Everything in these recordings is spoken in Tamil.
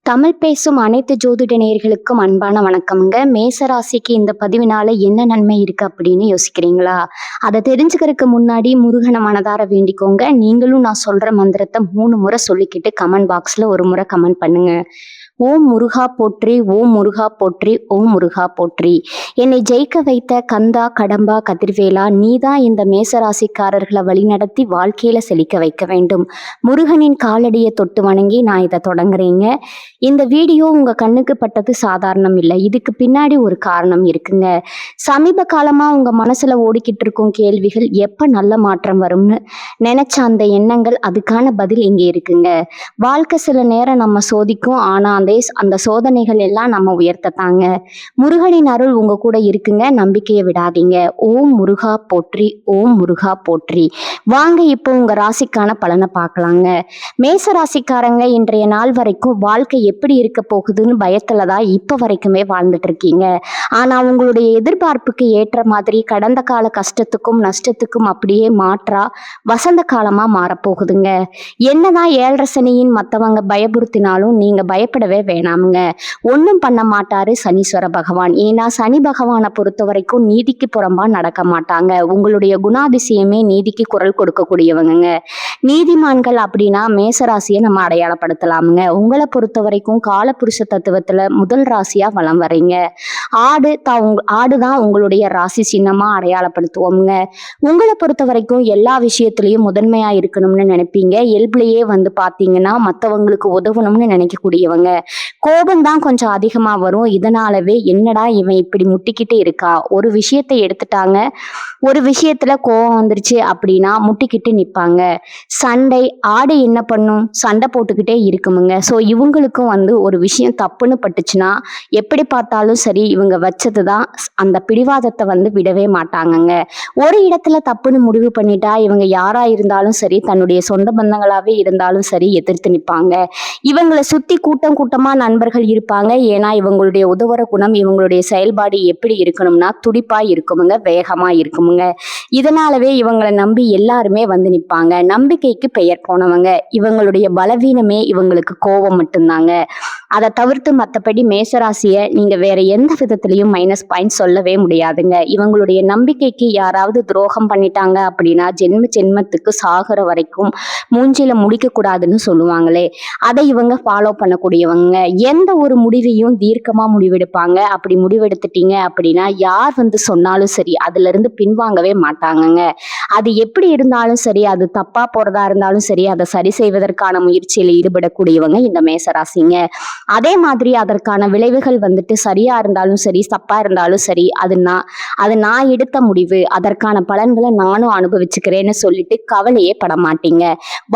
தமிழ் பேசும் அனைத்து ஜோதிட நேயர்களுக்கும் அன்பான வணக்கம்ங்க. மேசராசிக்கு இந்த பதிவினால என்ன நன்மை இருக்கு அப்படின்னு யோசிக்கிறீங்களா? அதை தெரிஞ்சுக்கிறதுக்கு முன்னாடி முருகனை மனதார வேண்டிக்கோங்க. நீங்களும் நான் சொல்ற மந்திரத்தை 3 முறை சொல்லிக்கிட்டு கமெண்ட் பாக்ஸ்ல ஒரு முறை கமெண்ட் பண்ணுங்க. ஓம் முருகா போற்றி, ஓம் முருகா போற்றி, ஓம் முருகா போற்றி. என்னை ஜெயிக்க வைத்த கந்தா கடம்பா கதிர்வேலா, நீதான் இந்த மேசராசிக்காரர்களை வழிநடத்தி வாழ்க்கையில செழிக்க வைக்க வேண்டும். முருகனின் காலடியை தொட்டு வணங்கி நான் இதை தொடங்குறேங்க. இந்த வீடியோ உங்க கண்ணுக்கு பட்டது சாதாரணம் இல்லை. இதுக்கு பின்னாடி ஒரு காரணம் இருக்குங்க. சமீப காலமா உங்க மனசுல ஓடிக்கிட்டு இருக்கும் கேள்விகள் எப்ப நல்ல மாற்றம் வரும்னு நினைச்ச அந்த எண்ணங்கள், அதுக்கான பதில் இங்கே இருக்குங்க. வாழ்க்கை சில நேரம் நம்ம சோதிக்கும், ஆனா அந்த சோதனைகள் எல்லாம் நம்ம உயர்த்தத்தாங்க. முருகனின் அருள் உங்க கூட இருக்குங்க. நம்பிக்கையை விடாதீங்க. ஓம் முருகா போற்றி, ஓம் முருகா போற்றி. வாங்க இப்போ உங்க ராசிக்கான பலனை பார்க்கலாங்க. மேச ராசிக்காரங்க இன்றைய நாள் வரைக்கும் வாழ்க்கை எப்படி இருக்க போகுதுன்னு பயத்துலதான் இப்ப வரைக்குமே வாழ்ந்துட்டு இருக்கீங்க. ஆனா உங்களுடைய எதிர்பார்ப்புக்கு ஏற்ற மாதிரி கடந்த கால கஷ்டத்துக்கும் நஷ்டத்துக்கும் அப்படியே மாற்றா வசந்த காலமா மாறப்போகுதுங்க. என்னதான் 7.5 சனியின் மற்றவங்க பயபுறுத்தினாலும் நீங்க பயப்படவே வேணாமுங்க. ஒன்றும் பண்ண மாட்டாரு சனீஸ்வர பகவான். ஏன்னா சனி பகவானை பொறுத்த வரைக்கும் நீதிக்கு புறம்பா நடக்க மாட்டாங்க. உங்களுடைய குணாதிசயமே நீதிக்கு குரல் கொடுக்கக்கூடியவங்க. நீதிமான்கள் அப்படின்னா மேசராசியை நம்ம அடையாளப்படுத்தலாமுங்க. உங்களை பொறுத்த வரைக்கும் காலபுருஷ தத்துவத்துல முதல் ராசியா வலம் வரீங்க. ஆடுதான் உங்களுடைய ராசி சின்னமா அடையாளப்படுத்துவோம்ங்க. உங்களை பொறுத்த வரைக்கும் எல்லா விஷயத்திலையும் முதன்மையா இருக்கணும்னு நினைப்பீங்க. இயல்புலயே பாத்தீங்கன்னா மற்றவங்களுக்கு உதவணும்னு நினைக்கக்கூடியவங்க. கோபம்தான் கொஞ்சம் அதிகமா வரும். இதனாலவே என்னடா இவன் இப்படி முட்டிக்கிட்டு இருக்கா, ஒரு விஷயத்தை எடுத்துட்டாங்க, ஒரு விஷயத்துல கோபம் வந்துருச்சு அப்படின்னா முட்டிக்கிட்டு நிப்பாங்க. சண்டை ஆடு என்ன பண்ணும், சண்டை போட்டுக்கிட்டே இருக்குமுங்க. ஸோ இவங்களுக்கும் ஒரு விஷயம் தப்புன்னு பட்டுச்சுன்னா எப்படி பார்த்தாலும் சரி இவங்க வச்சதுதான் அந்த பிடிவாதத்தை விடவே மாட்டாங்கங்க. ஒரு இடத்துல தப்புன்னு முடிவு பண்ணிட்டா இவங்க யாரா இருந்தாலும் சரி, தன்னுடைய சொந்த பந்தங்களாவே இருந்தாலும் சரி எதிர்த்து நிற்பாங்க. இவங்களை சுத்தி கூட்டம் கூட்டமா நண்பர்கள் இருப்பாங்க. ஏன்னா இவங்களுடைய உதவுற குணம், இவங்களுடைய செயல்பாடு எப்படி இருக்கணும்னா துடிப்பா இருக்குமுங்க, வேகமா இருக்குமுங்க. இதனாலவே இவங்களை நம்பி எல்லாருமே நிற்பாங்க. நம்பிக்கைக்கு பெயர் போனவங்க. இவங்களுடைய பலவீனமே இவங்களுக்கு கோபம் மட்டும்தாங்க. அதை தவிர்த்து மற்றபடி மேசராசியை நீங்க வேற எந்த விதத்திலையும் மைனஸ் பாயிண்ட் சொல்லவே முடியாதுங்க. இவங்களுடைய நம்பிக்கைக்கு யாராவது துரோகம் பண்ணிட்டாங்க அப்படின்னா ஜென்மத்துக்கு சாகிற வரைக்கும் மூஞ்சில முடிக்க கூடாதுன்னு சொல்லுவாங்களே, அதை இவங்க ஃபாலோ பண்ணக்கூடியவங்க. எந்த ஒரு முடிவையும் தீர்க்கமா முடிவெடுப்பாங்க. அப்படி முடிவெடுத்துட்டீங்க அப்படின்னா யார் சொன்னாலும் சரி அதுல இருந்து பின்வாங்கவே மாட்டாங்கங்க. அது எப்படி இருந்தாலும் சரி, அது தப்பா போறதா இருந்தாலும் சரி, அதை சரி செய்வதற்கான முயற்சியில் ஈடுபடக்கூடியவங்க இந்த மேசராசிங்க. அதே மாதிரி அதற்கான விளைவுகள் சரியா இருந்தாலும் சரி, தப்பா இருந்தாலும் சரி, அது நான் எடுத்த முடிவு, அதற்கான பலன்களை நானும் அனுபவிச்சுக்கிறேன்னு சொல்லிட்டு கவலையே பட மாட்டீங்க.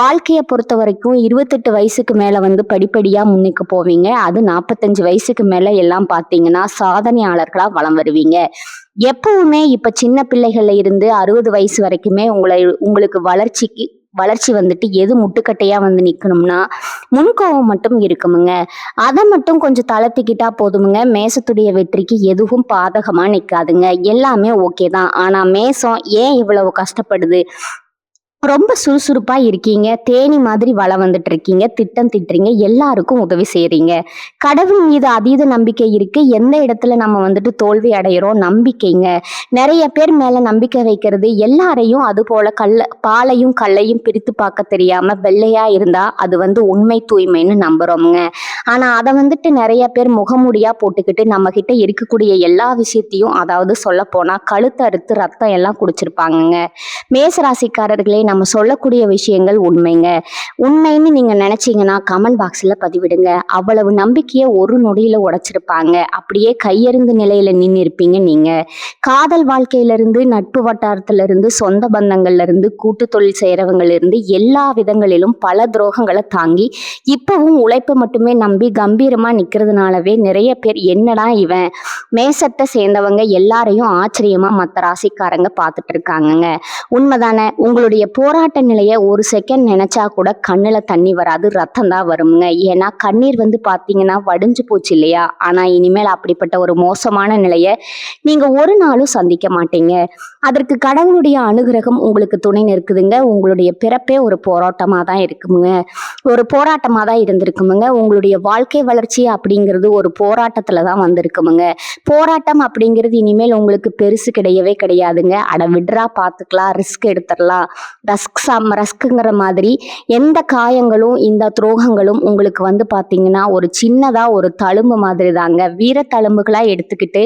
வாழ்க்கையை பொறுத்த வரைக்கும் 28 வயசுக்கு மேல படிப்படியா முன்னுக்கு போவீங்க. அது 45 வயசுக்கு மேல எல்லாம் பார்த்தீங்கன்னா சாதனையாளர்களா வலம் வருவீங்க. எப்பவுமே இப்ப சின்ன பிள்ளைகள்ல இருந்து 60 வயசு வரைக்குமே உங்களுக்கு வளர்ச்சி எது முட்டுக்கட்டையா நிக்கணும்னா முன்கோபம் மட்டும் இருக்குமுங்க. அதை மட்டும் கொஞ்சம் தளர்த்திக்கிட்டா போதுமுங்க. மேசத்துடைய வெற்றிக்கு எதுவும் பாதகமா நிக்காதுங்க. எல்லாமே ஓகே தான். ஆனா மேசம் ஏன் இவ்வளவு கஷ்டப்படுது? ரொம்ப சுறுசுறுப்பா இருக்கீங்க, தேனி மாதிரி வளம் இருக்கீங்க, திட்டம் திட்டுறீங்க, எல்லாருக்கும் உதவி செய்யறீங்க. கடவுள் மீது அதீத நம்பிக்கை இருக்கு. எந்த இடத்துல நம்ம தோல்வி அடைகிறோம், நம்பிக்கைங்க. நிறைய பேர் மேல நம்பிக்கை வைக்கிறது எல்லாரையும் அது போல பாலையும் கல்லையும் பிரித்து பார்க்க தெரியாம வெள்ளையா இருந்தா அது உண்மை தூய்மைன்னு நம்புறோம்ங்க. ஆனா அதை நிறைய பேர் முகமூடியா போட்டுக்கிட்டு நம்ம கிட்ட இருக்கக்கூடிய எல்லா விஷயத்தையும், அதாவது சொல்ல போனா கழுத்து அறுத்து ரத்தம் எல்லாம் குடிச்சிருப்பாங்கங்க. மேசராசிக்காரர்களே, நம்ம சொல்லக்கூடிய விஷயங்கள் உண்மைங்க. உண்மைன்னு நீங்க நினைச்சீங்கன்னா கமெண்ட் பாக்ஸ்ல பதிவிடுங்க. அவ்வளவு நம்பிக்கையை ஒரு நொடியில உடைச்சிருப்பாங்க. அப்படியே கையெறிந்த நிலையில நின்று இருப்பீங்க நீங்க. காதல் வாழ்க்கையில இருந்து, நட்பு வட்டாரத்துல இருந்து, சொந்த பந்தங்கள்ல இருந்து, கூட்டு தொழில் செய்யறவங்கல இருந்து எல்லா விதங்களிலும் பல துரோகங்களை தாங்கி இப்பவும் உழைப்பு மட்டுமே நம்பி கம்பீரமா நிக்கிறதுனாலவே நிறைய பேர் என்னடா இவன், மேசத்தை சேர்ந்தவங்க எல்லாரையும் ஆச்சரியமா மற்ற ராசிக்காரங்க பார்த்துட்டு இருக்காங்கங்க. உண்மைதானே? உங்களுடைய போராட்ட நிலையை ஒரு செகண்ட் நினைச்சா கூட கண்ணுல தண்ணி வராது, ரத்தம் தான் வருங்க. ஏன்னா கண்ணீர் வந்து பாத்தீங்கன்னா வடிஞ்சு போச்சு இல்லையா? ஆனா இனிமேல் அப்படிப்பட்ட ஒரு மோசமான நிலையை நீங்க ஒரு நாளும் சந்திக்க மாட்டீங்க. அதற்கு கடவுளுடைய அனுகிரகம் உங்களுக்கு துணை நிற்குதுங்க. உங்களுடைய பிறப்பே ஒரு போராட்டமா தான் இருக்குமுங்க, ஒரு போராட்டமா தான் இருந்திருக்குமுங்க. உங்களுடைய வாழ்க்கை வளர்ச்சி அப்படிங்கிறது ஒரு போராட்டத்துல தான் வந்திருக்குமுங்க. போராட்டம் அப்படிங்கிறது இனிமேல் உங்களுக்கு பெருசு கிடையவே கிடையாதுங்க. அட விட்றா பார்த்துக்கலாம், ரிஸ்க் எடுத்துடலாம், ரஸ்க்குங்கிற மாதிரி எந்த காயங்களும் இந்த துரோகங்களும் உங்களுக்கு வந்து பார்த்தீங்கன்னா ஒரு சின்னதா ஒரு தழும்பு மாதிரி தாங்க. வீர தழும்புகளா எடுத்துக்கிட்டு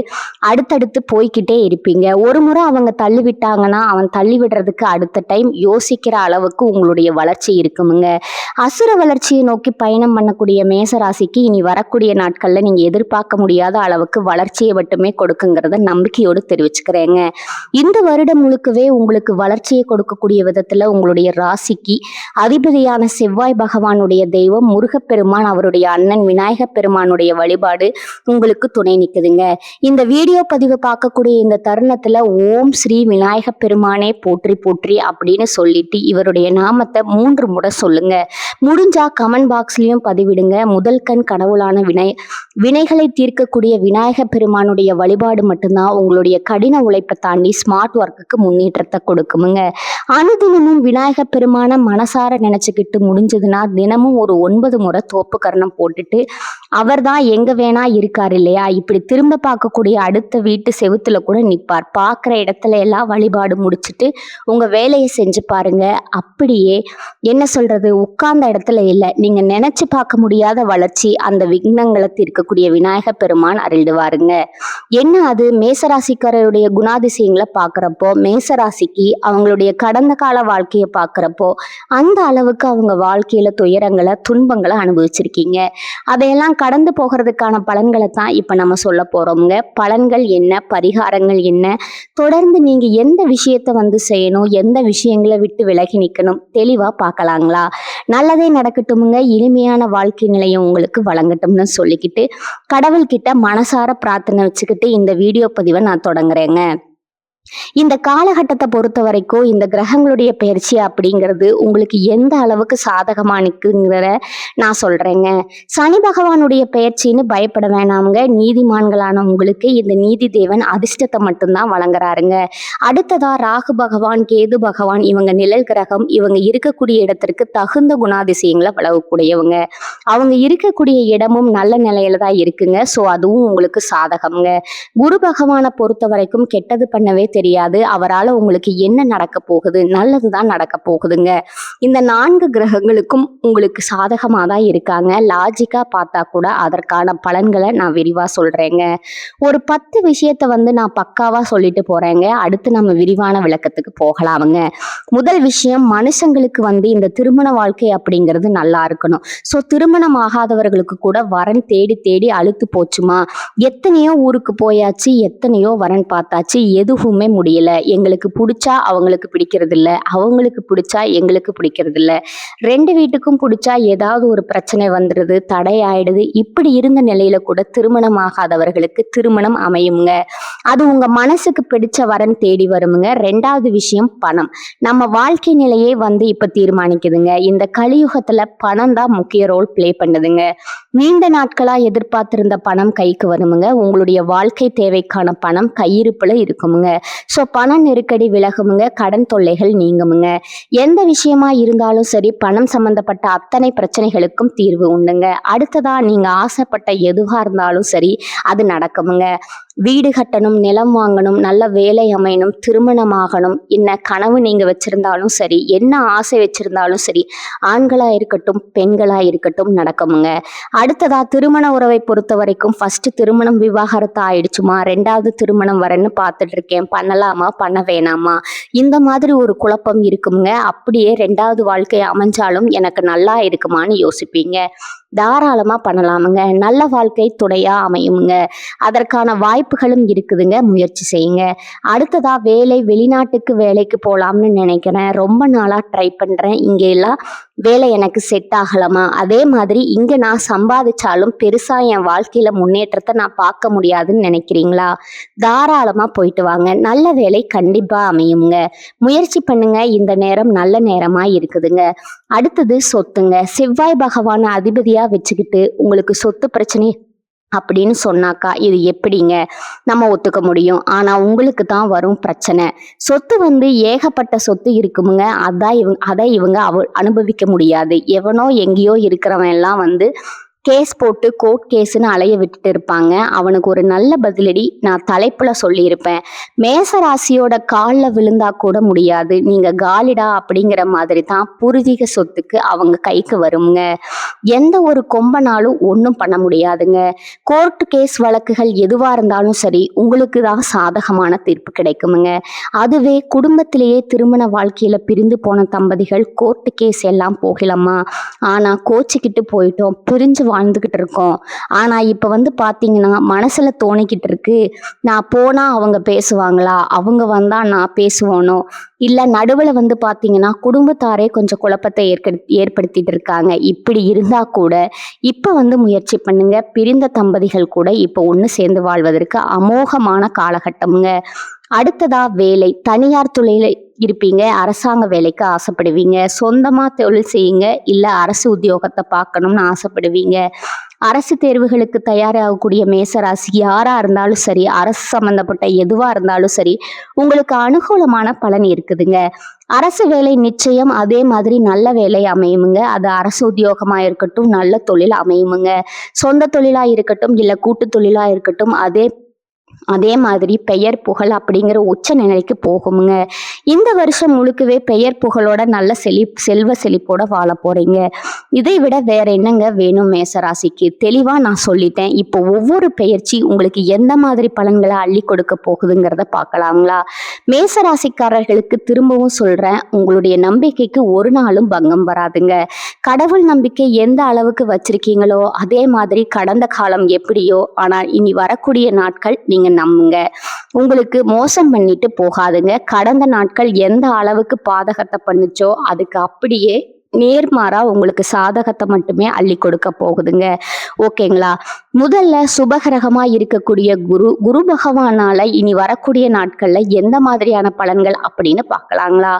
அடுத்தடுத்து போய்க்கிட்டே இருப்பீங்க. ஒரு முறை அவங்க தள்ளி விட்டாங்கன்னா அவன் தள்ளி விடுறதுக்கு அடுத்த டைம் யோசிக்கிற அளவுக்கு உங்களுடைய வளர்ச்சி இருக்குமுங்க. அசுர வளர்ச்சியை நோக்கி பயணம் பண்ணக்கூடிய மேசராசிக்கு இனி வரக்கூடிய நாட்கள்ல நீங்க எதிர்பார்க்க முடியாத அளவுக்கு வளர்ச்சியை மட்டுமே கொடுக்குங்கிறத நம்பிக்கையோடு தெரிவிச்சுக்கிறேங்க. இந்த வருடம் முழுக்கவே உங்களுக்கு வளர்ச்சியை கொடுக்கக்கூடிய விதத்துல உங்களுடைய ராசிக்கு அதிபதியான செவ்வாய் பகவானுடைய தெய்வம் முருகப்பெருமான், அவருடைய அண்ணன் விநாயக பெருமானுடைய வழிபாடு உங்களுக்கு துணை நிற்குதுங்க. இந்த வீடியோ பதிவு பார்க்கக்கூடிய இந்த தருணத்துல ஓம் ஸ்ரீ விநாயக பெருமானே போற்றி போற்றி அப்படின்னு சொல்லிட்டு இவருடைய நாமத்தை 3 முறை சொல்லுங்க. முடிஞ்சா கமெண்ட் பாக்ஸ்லயும் பதிவிடுங்க. முதல் கண் கடவுளான வினைகளை தீர்க்கக்கூடிய விநாயக பெருமானுடைய வழிபாடு மட்டும்தான் உங்களுடைய கடின உழைப்பை தாண்டி ஸ்மார்ட் ஒர்க்குக்கு முன்னேற்றத்தை கொடுக்குமுங்க. அனுதினமும் விநாயக பெருமான மனசார நினைச்சுக்கிட்டு முடிஞ்சதுன்னா தினமும் ஒரு 9 முறை தோப்பு கரணம் போட்டுட்டு அவர் தான் எங்க வேணா இருக்காரு இல்லையா, இப்படி திரும்ப பார்க்கக்கூடிய அடுத்த வீட்டு செவுத்துல கூட நிற்பார். பார்க்குற இடத்துல எல்லாம் வழிபாடு முடிச்சுட்டு உங்க வேலையை செஞ்சு பாருங்க. அப்படியே என்ன சொல்றது, உட்கார்ந்த இடத்துல இல்லை, நீங்க நினைச்சு பார்க்க முடியாத வளர்ச்சி அந்த விக்னங்களை தீர்க்கக்கூடிய விநாயக பெருமான் அருள்டுவாருங்க. என்ன அது, மேசராசிக்காரருடைய குணாதிசயங்களை பார்க்குறப்போ மேசராசிக்கு அவங்களுடைய கடந்த கால வாழ்க்கையை பார்க்குறப்போ அந்த அளவுக்கு அவங்க வாழ்க்கையில துயரங்களை துன்பங்களை அனுபவிச்சிருக்கீங்க. அதையெல்லாம் கடந்து போகிறதுக்கான பலன்களை தான் இப்போ நம்ம சொல்ல போறோம்ங்க. பலன்கள் என்ன, பரிகாரங்கள் என்ன, தொடர்ந்து நீங்க எந்த விஷயத்தை வந்து செய்யணும், எந்த விஷயங்களை விட்டு விலகி நிற்கணும், தெளிவா பார்க்கலாங்களா? நல்லதே நடக்கட்டுமுங்க, இனிமையான வாழ்க்கை நிலையம் உங்களுக்கு வழங்கட்டும்னு சொல்லிக்கிட்டு கடவுள்கிட்ட மனசார பிரார்த்தனை வச்சுக்கிட்டு இந்த வீடியோ பதிவை நான் தொடங்குறேங்க. இந்த காலகட்டத்தை பொறுத்த வரைக்கும் இந்த கிரகங்களுடைய பயிற்சி அப்படிங்கிறது உங்களுக்கு எந்த அளவுக்கு சாதகமா நிற்குங்கிறத நான் சொல்றேங்க. சனி பகவானுடைய பயிற்சின்னு பயப்பட வேணாமுங்க. நீதிமான்களான உங்களுக்கு இந்த நீதி தேவன் அதிர்ஷ்டத்தை மட்டும்தான் வழங்குறாருங்க. அடுத்ததா ராகு பகவான், கேது பகவான், இவங்க நிழல் கிரகம். இவங்க இருக்கக்கூடிய இடத்திற்கு தகுந்த குணாதிசயங்களை வழங்கக்கூடியவங்க. அவங்க இருக்கக்கூடிய இடமும் நல்ல நிலையில தான் இருக்குங்க. ஸோ அதுவும் உங்களுக்கு சாதகம்ங்க. குரு பகவானை பொறுத்த வரைக்கும் கெட்டது பண்ணவே தெரியாது. அவரால் உங்களுக்கு என்ன நடக்க போகுது, நல்லதுதான் நடக்க போகுதுங்க. இந்த 4 கிரகங்களுக்கும் உங்களுக்கு சாதகமாக தான் இருக்காங்க. லாஜிக்கா பார்த்தா கூட அதற்கான பலன்களை நான் விரிவா சொல்றேங்க. ஒரு 10 விஷயத்த வந்து நான் பக்காவா சொல்லிட்டு போறேங்க. அடுத்து நம்ம விரிவான விளக்கத்துக்கு போகலாமுங்க. முதல் விஷயம், மனுஷங்களுக்கு வந்து இந்த திருமண வாழ்க்கை அப்படிங்கிறது நல்லா இருக்கணும். ஸோ திருமணம் ஆகாதவர்களுக்கு கூட வரன் தேடி தேடி அழுத்து போச்சுமா, எத்தனையோ ஊருக்கு போயாச்சு, எத்தனையோ வரன் பார்த்தாச்சு, எதுவுமே முடியல. எங்களுக்கு பிடிச்சா அவங்களுக்கு பிடிக்கிறது இல்லை, அவங்களுக்கு பிடிச்சா எங்களுக்கு பிடிக்கிறது இல்லை, 2 வீட்டுக்கும் பிடிச்சா ஏதாவது ஒரு பிரச்சனை வந்துடுது, தடை ஆயிடுது. இப்படி இருந்த நிலையில கூட திருமணம் ஆகாதவர்களுக்கு திருமணம் அமையுங்க. அது உங்க மனசுக்கு பிடிச்ச வரன் தேடி வருமுங்க. 2வது விஷயம், பணம். நம்ம வாழ்க்கை நிலையே வந்து இப்ப தீர்மானிக்குதுங்க. இந்த கலியுகத்துல பணம் தான் முக்கிய ரோல் பிளே பண்ணுதுங்க. நீண்ட நாட்களா எதிர்பார்த்திருந்த பணம் கைக்கு வருமுங்க. உங்களுடைய வாழ்க்கை தேவைக்கான பணம் கையிருப்புல இருக்குமுங்க. ஸோ பண நெருக்கடி விலகுமுங்க, கடன் தொல்லைகள் நீங்குமுங்க. எந்த விஷயமா இருந்தாலும் சரி, பணம் சம்பந்தப்பட்ட அத்தனை பிரச்சனைகளுக்கும் தீர்வு உண்டுங்க. அடுத்ததா நீங்க ஆசைப்பட்ட எதுவா இருந்தாலும் சரி அது நடக்குமுங்க. வீடு கட்டணும், நிலம் வாங்கணும், நல்ல வேலை அமையணும், திருமணமாகணும், என்ன கனவு நீங்க வச்சிருந்தாலும் சரி, என்ன ஆசை வச்சிருந்தாலும் சரி, ஆண்களா இருக்கட்டும் பெண்களா இருக்கட்டும் நடக்குமுங்க. அடுத்ததா திருமண உறவை பொறுத்த வரைக்கும் ஃபர்ஸ்ட் திருமணம் விவாகரத்து ஆயிடுச்சுமா, 2வது திருமணம் வரேன்னு பார்த்துட்டு இருக்கேன், பண்ணலாமா பண்ண வேணாமா, இந்த மாதிரி ஒரு குழப்பம் இருக்குங்க. அப்படியே 2வது வாழ்க்கை அமைஞ்சாலும் எனக்கு நல்லா இருக்குமான்னு யோசிப்பீங்க. தாராளமா பண்ணலாமுங்க. நல்ல வாழ்க்கை துணையா அமையுங்க. அதற்கான வாய்ப்பு வாய்ப்புகளும் இருக்குதுங்க, முயற்சி செய்யுங்க. அடுத்ததா வெளிநாட்டுக்கு வேலைக்கு போலாம்னு நினைக்கிறேன். ரொம்ப நாளா ட்ரை பண்றேன். இங்க எல்லாம் வேலை எனக்கு செட் ஆகலாமா? அதே மாதிரி இங்க நான் சம்பாதிச்சாலும் பெருசா என் வாழ்க்கையில முன்னேற்றத்தை நான் பார்க்க முடியாதுன்னு நினைக்கிறீங்களா? தாராளமா போயிட்டு வாங்க. நல்ல வேலை கண்டிப்பா அமையுங்க. முயற்சி பண்ணுங்க. இந்த நேரம் நல்ல நேரமா இருக்குதுங்க. அடுத்தது சொத்துங்க. செவ்வாய் பகவான அதிபதியா வச்சுக்கிட்டு உங்களுக்கு சொத்து பிரச்சனை அப்படின்னு சொன்னாக்கா இது எப்படிங்க நம்ம ஒத்துக்க முடியும்? ஆனா உங்களுக்கு தான் வரும் பிரச்சனை. சொத்து ஏகப்பட்ட சொத்து இருக்குமுங்க. அதை இவங்க அனுபவிக்க முடியாது. எவனோ எங்கேயோ இருக்கிறவன் எல்லாம் கேஸ் போட்டு கோர்ட் கேஸ்ன்னு அலைய விட்டுட்டு இருப்பாங்க. அவனுக்கு ஒரு நல்ல பதிலடி நான் தலைப்புல சொல்லியிருப்பேன். மேச ராசியோட காலில் விழுந்தா கூட முடியாது, நீங்க காலிடா அப்படிங்கிற மாதிரி தான் பூர்வீக சொத்துக்கு அவங்க கைக்கு வருங்க. எந்த ஒரு கொம்பனாலும் ஒன்றும் பண்ண முடியாதுங்க. கோர்ட் கேஸ் வழக்குகள் எதுவா இருந்தாலும் சரி உங்களுக்கு தான் சாதகமான தீர்ப்பு கிடைக்குமுங்க. அதுவே குடும்பத்திலேயே திருமண வாழ்க்கையில பிரிந்து போன தம்பதிகள் கோர்ட் கேஸ் எல்லாம் போகலாமா, ஆனா கோச்சிக்கிட்டு போயிட்டோம், பிரிஞ்சு வாழ்ந்துகிட்டு இருக்கோம். ஆனா இப்ப பாத்தீங்கன்னா மனசுல தோணிக்கிட்டு இருக்கு, நான் போனா அவங்க பேசுவாங்களா, அவங்க வந்தா நான் பேசுவானோ, இல்ல நடுவுல பாத்தீங்கன்னா குடும்பத்தாரே கொஞ்சம் குழப்பத்தை ஏற்படுத்திட்டு இருக்காங்க. இப்படி இருந்தா கூட இப்ப முயற்சி பண்ணுங்க. பிரிந்த தம்பதிகள் கூட இப்ப ஒண்ணு சேர்ந்து வாழ்வதற்கு அமோகமான காலகட்டம்ங்க. அடுத்ததா வேலை. தனியார் தொழில இருப்பீங்க, அரசாங்க வேலைக்கு ஆசைப்படுவீங்க, சொந்தமா தொழில் செய்யுங்க, இல்ல அரசு உத்தியோகத்தை பார்க்கணும்னு ஆசைப்படுவீங்க. அரசு தேர்வுகளுக்கு தயாராகக்கூடிய மேசராசி யாரா இருந்தாலும் சரி, அரசு சம்பந்தப்பட்ட எதுவா இருந்தாலும் சரி, உங்களுக்கு அனுகூலமான பலன் இருக்குதுங்க. அரசு வேலை நிச்சயம். அதே மாதிரி நல்ல வேலை அமையுமுங்க. அது அரசு உத்தியோகமா இருக்கட்டும், நல்ல தொழில் அமையுமுங்க. சொந்த தொழிலா இருக்கட்டும், இல்ல கூட்டு தொழிலா இருக்கட்டும், அதே மாதிரி பெயர் புகழ் அப்படிங்கிற உச்ச நிலைக்கு போகுமுங்க. இந்த வருஷம் முழுக்கவே பெயர் புகழோட நல்ல செல்வ செழிப்போட வாழ போறீங்க. இதை விட வேற என்னங்க வேணும் மேசராசிக்கு? தெளிவா நான் சொல்லிட்டேன். இப்போ ஒவ்வொரு பெயர்ச்சி உங்களுக்கு எந்த மாதிரி பலன்களை அள்ளி கொடுக்க போகுதுங்கிறத பார்க்கலாங்களா? மேசராசிக்காரர்களுக்கு திரும்பவும் சொல்றேன், உங்களுடைய நம்பிக்கைக்கு ஒரு நாளும் பங்கம் வராதுங்க. கடவுள் நம்பிக்கை எந்த அளவுக்கு வச்சிருக்கீங்களோ அதே மாதிரி கடந்த காலம் எப்படியோ, ஆனால் இனி வரக்கூடிய நாட்கள் நீங்க நம்புங்க, உங்களுக்கு மோசம் பண்ணிட்டு போகாதுங்க. கடந்த நாட்கள் எந்த அளவுக்கு பாதகத்தை பண்ணுச்சோ அதுக்கு அப்படியே நேர்மாறா உங்களுக்கு சாதகத்தை மட்டுமே அள்ளி கொடுக்க போகுதுங்க. ஓகேங்களா? முதல்ல சுபகிரகமா இருக்கக்கூடிய குரு பகவானால இனி வரக்கூடிய நாட்கள்ல எந்த மாதிரியான பலன்கள் அப்படின்னு பார்க்கலாங்களா?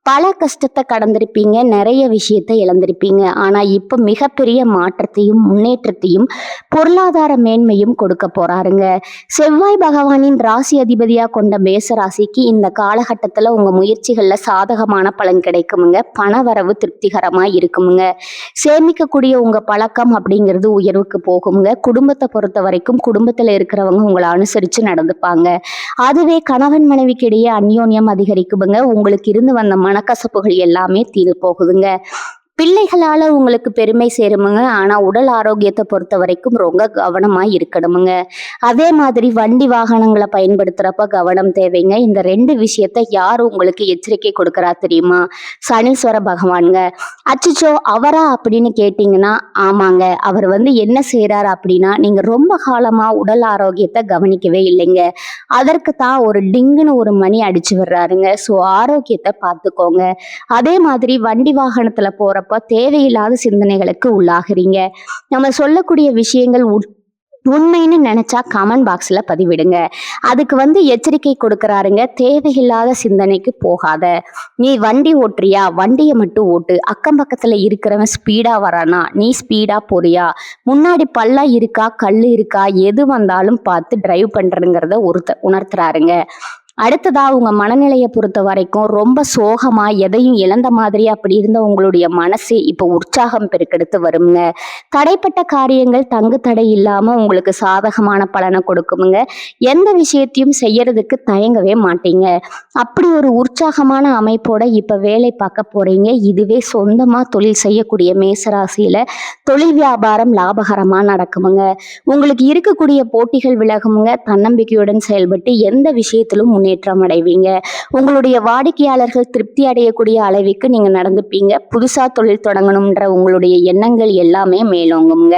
பல கஷ்டத்தை கடந்திருப்பீங்க, நிறைய விஷயத்தை இழந்திருப்பீங்க. ஆனா இப்ப மிகப்பெரிய மாற்றத்தையும் முன்னேற்றத்தையும் பொருளாதார மேன்மையும் கொடுக்க போறாருங்க. செவ்வாய் பகவானின் ராசி அதிபதியா கொண்ட மேச ராசிக்கு இந்த காலகட்டத்துல உங்க முயற்சிகள்ல சாதகமான பலன் கிடைக்குமுங்க. பணவரவு திருப்திகரமா இருக்குமுங்க. சேமிக்கக்கூடிய உங்க பழக்கம் அப்படிங்கிறது உயர்வுக்கு போகுங்க. குடும்பத்தை பொறுத்த வரைக்கும் குடும்பத்துல இருக்கிறவங்க உங்களை அனுசரிச்சு நடந்துப்பாங்க. அதுவே கணவன் மனைவிக்கு இடையே அந்யோன்யம் அதிகரிக்குமுங்க. உங்களுக்கு இருந்து வந்த மனக்கசப்புகள் எல்லாமே தீர்ந்து போகுதுங்க. பிள்ளைகளால உங்களுக்கு பெருமை சேருமுங்க. ஆனா உடல் ஆரோக்கியத்தை பொறுத்த வரைக்கும் ரொம்ப கவனமா இருக்கணுமுங்க. அதே மாதிரி வண்டி வாகனங்களை பயன்படுத்துறப்ப கவனம் தேவைங்க. இந்த ரெண்டு விஷயத்த யார் உங்களுக்கு எச்சரிக்கை கொடுக்கறா தெரியுமா? சனீஸ்வர பகவானுங்க. அச்சோ அவரா அப்படின்னு கேட்டீங்கன்னா ஆமாங்க, அவர் என்ன செய்யறாரு அப்படின்னா, நீங்க ரொம்ப காலமா உடல் ஆரோக்கியத்தை கவனிக்கவே இல்லைங்க, அதற்கு தான் ஒரு டிங்குன்னு ஒரு மணி அடிச்சு விடுறாருங்க. ஸோ ஆரோக்கியத்தை பார்த்துக்கோங்க. அதே மாதிரி வண்டி வாகனத்துல போறப்ப தேவையில்லாத சிந்தனைகளுக்கு உள்ளாகிறீங்க. நம்ம சொல்லக்கூடிய விஷயங்கள் உண்மைன்னு நினைச்சா கமெண்ட் பாக்ஸ்ல பதிவிடுங்க. அதுக்கு எச்சரிக்கை கொடுக்கறாருங்க. தேவையில்லாத சிந்தனைக்கு போகாத, நீ வண்டி ஓட்டுறியா, வண்டியை மட்டும் ஓட்டு, அக்கம் பக்கத்துல இருக்கிறவன் ஸ்பீடா வரானா நீ ஸ்பீடா போறியா, முன்னாடி பள்ளம் இருக்கா கல் இருக்கா, எது வந்தாலும் பார்த்து டிரைவ் பண்றதுங்கிறத உணர்த்துறாருங்க. அடுத்ததா உங்க மனநிலையை பொறுத்த வரைக்கும் ரொம்ப சோகமா எதையும் இழந்த மாதிரி அப்படி இருந்த உங்களுடைய மனசு இப்போ உற்சாகம் பெருக்கெடுத்து வருங்க. தடைப்பட்ட காரியங்கள் தங்கு தடை இல்லாம உங்களுக்கு சாதகமான பலனை கொடுக்குமுங்க. எந்த விஷயத்தையும் செய்யறதுக்கு தயங்கவே மாட்டீங்க. அப்படி ஒரு உற்சாகமான அமைப்போட இப்ப வேலை பார்க்க போறீங்க. இதுவே சொந்தமா தொழில் செய்யக்கூடிய மேசராசியில தொழில் வியாபாரம் லாபகரமா நடக்குமுங்க. உங்களுக்கு இருக்கக்கூடிய போட்டிகள் விலகுமுங்க. தன்னம்பிக்கையுடன் செயல்பட்டு எந்த விஷயத்திலும் முன்னேற்றம் அடைவீங்க. உங்களுடைய வாடிக்கையாளர்கள் திருப்தி அடையக்கூடிய அளவுக்கு நீங்க நடந்துப்பீங்க. புதுசா தொழில் தொடங்கணும்ன்ற உங்களுடைய எண்ணங்கள் எல்லாமே மேலோங்குங்க.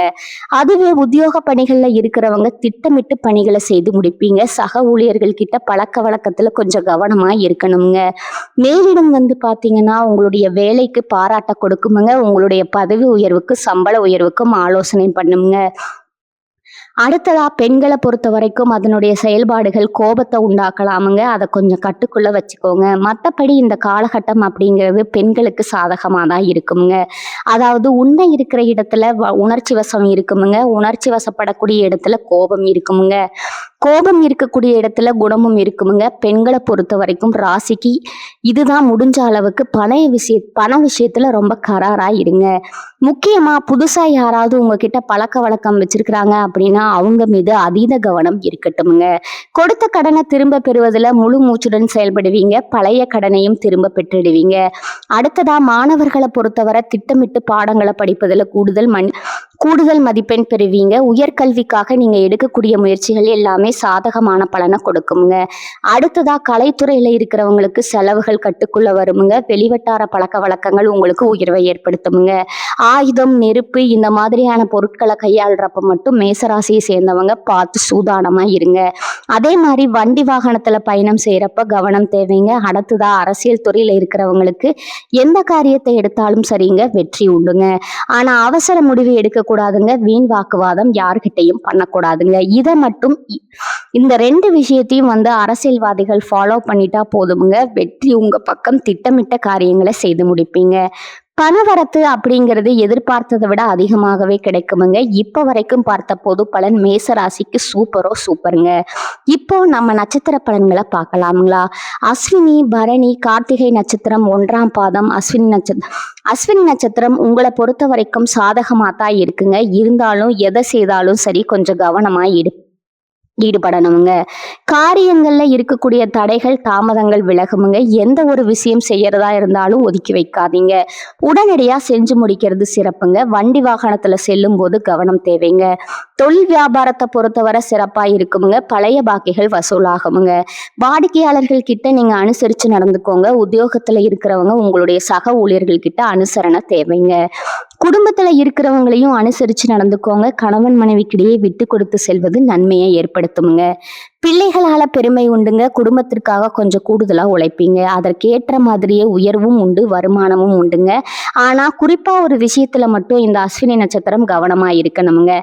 அதுவே உத்தியோக பணிகள்ல இருக்கிறவங்க திட்டமிட்டு பணிகளை செய்து முடிப்பீங்க. சக ஊழியர்கள் கிட்ட பழக்க வழக்கத்துல கொஞ்சம் கவனமா இருக்கணுங்க. மேலிடம் பாத்தீங்கன்னா உங்களுடைய வேலைக்கு பாராட்ட கொடுக்குமுங்க. உங்களுடைய பதவி உயர்வுக்கு சம்பள உயர்வுக்கும் ஆலோசனை பண்ணுங்க. அடுத்ததா பெண்களை பொறுத்த வரைக்கும் அதனுடைய செயல்பாடுகள் கோபத்தை உண்டாக்கலாமுங்க. அதை கொஞ்சம் கட்டுக்குள்ள வச்சுக்கோங்க. மற்றபடி இந்த காலகட்டம் அப்படிங்கிறது பெண்களுக்கு சாதகமாக தான் இருக்குங்க. அதாவது உண்மை இருக்கிற இடத்துல உணர்ச்சி வசம் இருக்குமுங்க. உணர்ச்சி வசப்படக்கூடிய இடத்துல கோபம் இருக்குமுங்க. கோபம் இருக்கக்கூடிய இடத்துல குணமும் இருக்குமுங்க. பெண்களை பொறுத்த வரைக்கும் ராசிக்கு இதுதான் முடிஞ்ச அளவுக்கு பண விஷயத்துல ரொம்ப கராரா இருங்க. முக்கியமா புதுசா யாராவது உங்ககிட்ட பழக்க வழக்கம் வச்சிருக்கிறாங்க அப்படின்னா அவங்க மீது அதீத கவனம் இருக்கட்டும்ங்க. கொடுத்த கடனை திரும்ப பெறுவதில் முழு மூச்சுடன் செயல்படுவீங்க. பழைய கடனையும் திரும்ப பெற்றுடுவீங்க. அடுத்ததா மாணவர்களை பொறுத்தவரை திட்டமிட்டு பாடங்களை படிப்பதில் கூடுதல் மதிப்பெண் பெறுவீங்க. உயர்கல்விக்காக நீங்க எடுக்கக்கூடிய முயற்சிகள் எல்லாமே சாதகமான பலனை கொடுக்குங்க. அடுத்ததா கலைத்துறையில இருக்கிறவங்களுக்கு செலவுகள் கட்டுக்குள்ள வருமுங்க. வெளிவட்டார பழக்க வழக்கங்கள் உங்களுக்கு உயர்வை ஏற்படுத்துமுங்க. ஆயுதம், நெருப்பு இந்த மாதிரியான பொருட்களை கையாளுறப்ப மட்டும் மேசராசியை சேர்ந்தவங்க பார்த்து சூதானமா இருங்க. அதே மாதிரி வண்டி வாகனத்துல பயணம் செய்யறப்ப கவனம் தேவைங்க. அடுத்ததா அரசியல் துறையில இருக்கிறவங்களுக்கு எந்த காரியத்தை எடுத்தாலும் சரிங்க, வெற்றி உண்டுங்க. ஆனா அவசர முடிவு எடுக்கக்கூடாதுங்க. வீண் வாக்குவாதம் யார்கிட்டையும் பண்ணக்கூடாதுங்க. இதை மட்டும் இந்த 2 விஷயத்தையும் அரசியல்வாதிகள் ஃபாலோ பண்ணிட்டா போதுமுங்க. வெற்றி உங்க பக்கம். திட்டமிட்ட காரியங்களை செய்து முடிப்பீங்க. பணவரத்து அப்படிங்கிறது எதிர்பார்த்ததை விட அதிகமாகவே கிடைக்குமுங்க. இப்ப வரைக்கும் பார்த்த பொது பலன் மேசராசிக்கு சூப்பருங்க. இப்போ நம்ம நட்சத்திர பலன்களை பார்க்கலாமுங்களா? அஸ்வினி, பரணி, கார்த்திகை நட்சத்திரம் 1ஆம் பாதம், அஸ்வினி நட்சத்திரம் உங்களை பொறுத்த வரைக்கும் சாதகமா தான் இருக்குங்க. இருந்தாலும் எதை செய்தாலும் சரி கொஞ்சம் கவனமா ஈடுபடணுங்க. காரியங்கள்ல இருக்கக்கூடிய தடைகள், தாமதங்கள் விலகுமுங்க. எந்த ஒரு விஷயம் செய்யறதா இருந்தாலும் ஒதுக்கி வைக்காதீங்க. உடனடியா செஞ்சு முடிக்கிறது சிறப்புங்க. வண்டி வாகனத்துல செல்லும் போது கவனம் தேவைங்க. தொழில் வியாபாரத்தை பொறுத்தவரை சிறப்பா இருக்குமுங்க. பழைய பாக்கிகள் வசூலாகுமுங்க. வாடிக்கையாளர்கள் கிட்ட நீங்க அனுசரிச்சு நடந்துக்கோங்க. உத்தியோகத்துல இருக்கிறவங்க உங்களுடைய சக ஊழியர்கள் கிட்ட அனுசரணை தேவைங்க. குடும்பத்துல இருக்கிறவங்களையும் அனுசரிச்சு நடந்துக்கோங்க. கணவன் மனைவிக்கிடையே விட்டு கொடுத்து செல்வது நன்மையை ஏற்படுத்துமுங்க. பிள்ளைகளால பெருமை உண்டுங்க. குடும்பத்திற்காக கொஞ்சம் கூடுதலா உழைப்பீங்க. அதற்கேற்ற மாதிரியே உயர்வும் உண்டு, வருமானமும் உண்டுங்க. ஆனா குறிப்பா ஒரு விஷயத்துல மட்டும் இந்த அஸ்வினி நட்சத்திரம் கவனமா இருக்கணுங்க.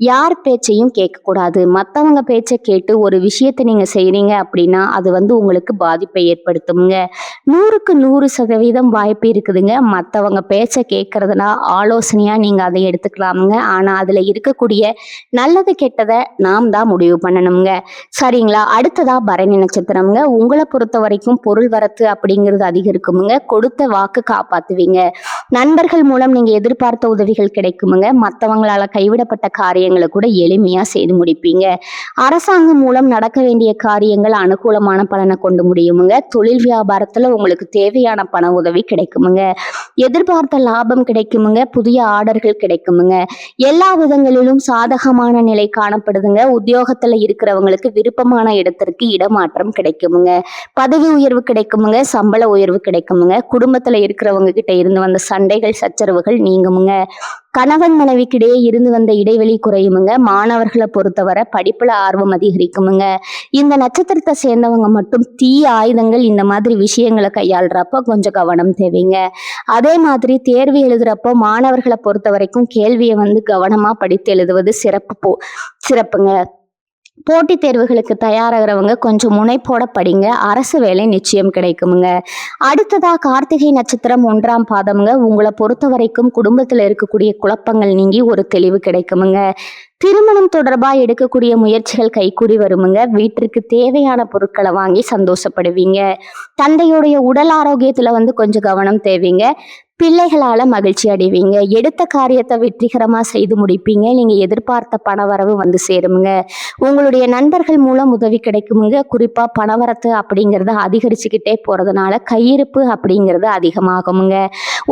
யார் பேச்சையும் கேட்கக்கூடாது. மற்றவங்க பேச்சை கேட்டு ஒரு விஷயத்தை நீங்க செய்றீங்க அப்படின்னா அது உங்களுக்கு பாதிப்பை ஏற்படுத்துங்க. 100க்கு 100% வாய்ப்பு இருக்குதுங்க. மற்றவங்க பேச்சை கேட்கறதுனா ஆலோசனையா நீங்க அதை எடுத்துக்கலாமுங்க. ஆனா அதுல இருக்கக்கூடிய நல்லது கெட்டதை நாம் தான் முடிவு பண்ணணுங்க. சரிங்களா? அடுத்ததா பரணி நட்சத்திரம்ங்க. உங்களை பொறுத்த வரைக்கும் பொருள் வரத்து அப்படிங்கிறது அதிகரிக்குமுங்க. கொடுத்த வாக்கு காப்பாத்துவீங்க. நண்பர்கள் மூலம் நீங்க எதிர்பார்த்த உதவிகள் கிடைக்குமுங்க. மற்றவங்களால கைவிடப்பட்ட காரியங்களை கூட எளிமையா செய்து முடிப்பீங்க. அரசாங்கம் மூலம் நடக்க வேண்டிய காரியங்கள் அனுகூலமான பலனை கொண்டு முடியுமுங்க. தொழில் வியாபாரத்துல உங்களுக்கு தேவையான பண உதவி கிடைக்குமுங்க. எதிர்பார்த்த லாபம் கிடைக்குமுங்க. புதிய ஆர்டர்கள் கிடைக்குமுங்க. எல்லா விதங்களிலும் சாதகமான நிலை காணப்படுதுங்க. உத்தியோகத்துல இருக்கிறவங்களுக்கு விருப்பமான இடத்திற்கு இடமாற்றம் கிடைக்குமுங்க. பதவி உயர்வு கிடைக்குமுங்க. சம்பள உயர்வு கிடைக்குமுங்க. குடும்பத்துல இருக்கிறவங்க கிட்ட இருந்து வந்த சண்டைகள், சச்சரவுகள் நீங்குமுங்க. கணவன் மனைவிக்கிடையே இருந்து வந்த இடைவெளி குறையுமுங்க. மாணவர்களை பொறுத்தவரை படிப்புல ஆர்வம் அதிகரிக்குமுங்க. இந்த நட்சத்திரத்தை சேர்ந்தவங்க மட்டும் தீய ஆயுதங்கள் இந்த மாதிரி விஷயங்களை கையாளுறப்ப கொஞ்சம் கவனம் தேவைங்க. அதே மாதிரி தேர்வு எழுதுறப்போ மாணவர்களை பொறுத்த வரைக்கும் கேள்வியை கவனமா படித்து எழுதுவது சிறப்புங்க. போட்டித் தேர்வுகளுக்கு தயாராகிறவங்க கொஞ்சம் முனைப்போட படிங்க. அரசு வேலை நிச்சயம் கிடைக்குமுங்க. அடுத்ததா கார்த்திகை நட்சத்திரம் 1ஆம் பாதம்ங்க. உங்களை பொறுத்த வரைக்கும் குடும்பத்துல இருக்கக்கூடிய குழப்பங்கள் நீங்கி ஒரு தெளிவு கிடைக்குமுங்க. திருமணம் தொடர்பா எடுக்கக்கூடிய முயற்சிகள் கைகூடி வருமுங்க. வீட்டிற்கு தேவையான பொருட்களை வாங்கி சந்தோஷப்படுவீங்க. தந்தையுடைய உடல் ஆரோக்கியத்துல கொஞ்சம் கவனம் தேவைங்க. பிள்ளைகளால மகிழ்ச்சி அடைவீங்க. எடுத்த காரியத்தை வெற்றிகரமா செய்து முடிப்பீங்க. நீங்க எதிர்பார்த்த பணவரவு சேருமுங்க. உங்களுடைய நண்பர்கள் மூலம் உதவி கிடைக்குமுங்க. குறிப்பா பணவரத்து அப்படிங்கிறது அதிகரிச்சுக்கிட்டே போறதுனால கையிருப்பு அப்படிங்கிறது அதிகமாகுமுங்க.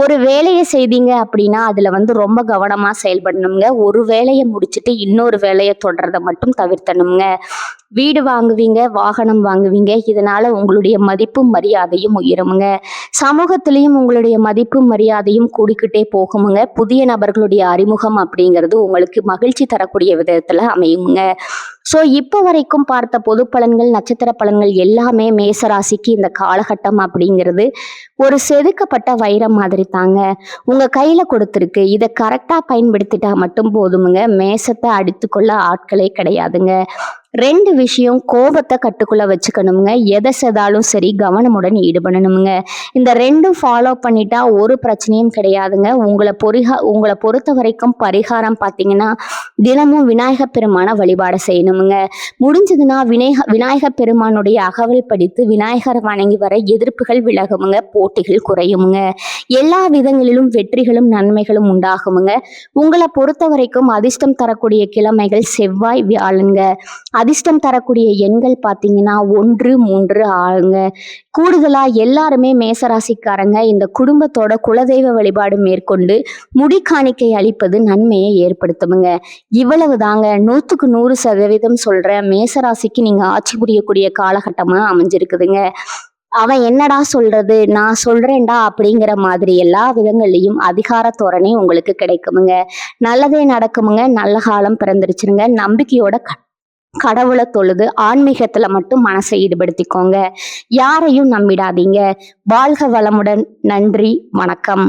ஒரு வேலையை செய்தீங்க அப்படின்னா அதுல ரொம்ப கவனமா செயல்படணுங்க. ஒரு வேலையை முடிச்சுட்டு இன்னொரு வேலையை தொடர்றதை மட்டும் தவிர்த்தணுங்க. வீடு வாங்குவீங்க, வாகனம் வாங்குவீங்க. இதனால உங்களுடைய மதிப்பும் மரியாதையும் உயருமுங்க. சமூகத்திலையும் உங்களுடைய மதிப்பும் மரியாதையும் கூடிக்கிட்டே போகுமுங்க. புதிய நபர்களுடைய அறிமுகம் அப்படிங்கிறது உங்களுக்கு மகிழ்ச்சி தரக்கூடிய விதத்துல அமையுங்க. ஸோ இப்போ வரைக்கும் பார்த்த பொது பலன்கள், நட்சத்திர பலன்கள் எல்லாமே மேசராசிக்கு இந்த காலகட்டம் அப்படிங்கிறது ஒரு செதுக்கப்பட்ட வைரம் மாதிரி தாங்க. உங்க கையில கொடுத்துருக்கு. இதை கரெக்டா பயன்படுத்திட்டா மட்டும் போதுமுங்க. மேசத்தை அடித்துக்கொள்ள ஆட்களே கிடையாதுங்க. 2 விஷயம், கோபத்தை கட்டுக்குள்ள வச்சுக்கணுங்க. எதை செய்தாலும் சரி கவனமுடன் ஈடுபடணுங்க. இந்த 2ம் ஃபாலோ பண்ணிட்டா ஒரு பிரச்சனையும் கிடையாதுங்க. உங்களை பொறுத்த வரைக்கும் பரிகாரம் பார்த்தீங்கன்னா, தினமும் விநாயகப் பெருமான வழிபாடு செய்யணுமுங்க. முடிஞ்சதுன்னா விநாயகப் பெருமானுடைய அகவல் படித்து விநாயகரை வணங்கி வர எதிர்ப்புகள் விலகுமுங்க, போட்டிகள் குறையுமுங்க. எல்லா விதங்களிலும் வெற்றிகளும் நன்மைகளும் உண்டாகுமுங்க. உங்களை பொறுத்த வரைக்கும் அதிர்ஷ்டம் தரக்கூடிய கிழமைகள் செவ்வாய், வியாழனுங்க. அதிர்ஷ்டம் தரக்கூடிய எண்கள் பார்த்தீங்கன்னா 1, 3, 6ங்க. கூடுதலா எல்லாருமே மேசராசிக்காரங்க இந்த குடும்பத்தோட குலதெய்வ வழிபாடு மேற்கொண்டு முடிக்காணிக்கை அளிப்பது நன்மையை ஏற்படுத்துமுங்க. இவ்வளவு தாங்க. 100க்கு 100% சொல்ற மேசராசிக்கு நீங்க ஆட்சி புரியக்கூடிய காலகட்டமா அமைஞ்சிருக்குதுங்க. அவன் என்னடா சொல்றது, நான் சொல்றேன்டா அப்படிங்கிற மாதிரி எல்லா விதங்கள்லையும் அதிகார தோரணை உங்களுக்கு கிடைக்குமுங்க. நல்லதே நடக்குமுங்க. நல்ல காலம் பிறந்துருச்சுருங்க. நம்பிக்கையோட கடவுளை தொழுது ஆன்மீகத்துல மட்டும் மனசை ஈடுபடுத்திக்கோங்க. யாரையும் நம்பிடாதீங்க. வாழ்க வளமுடன். நன்றி, வணக்கம்.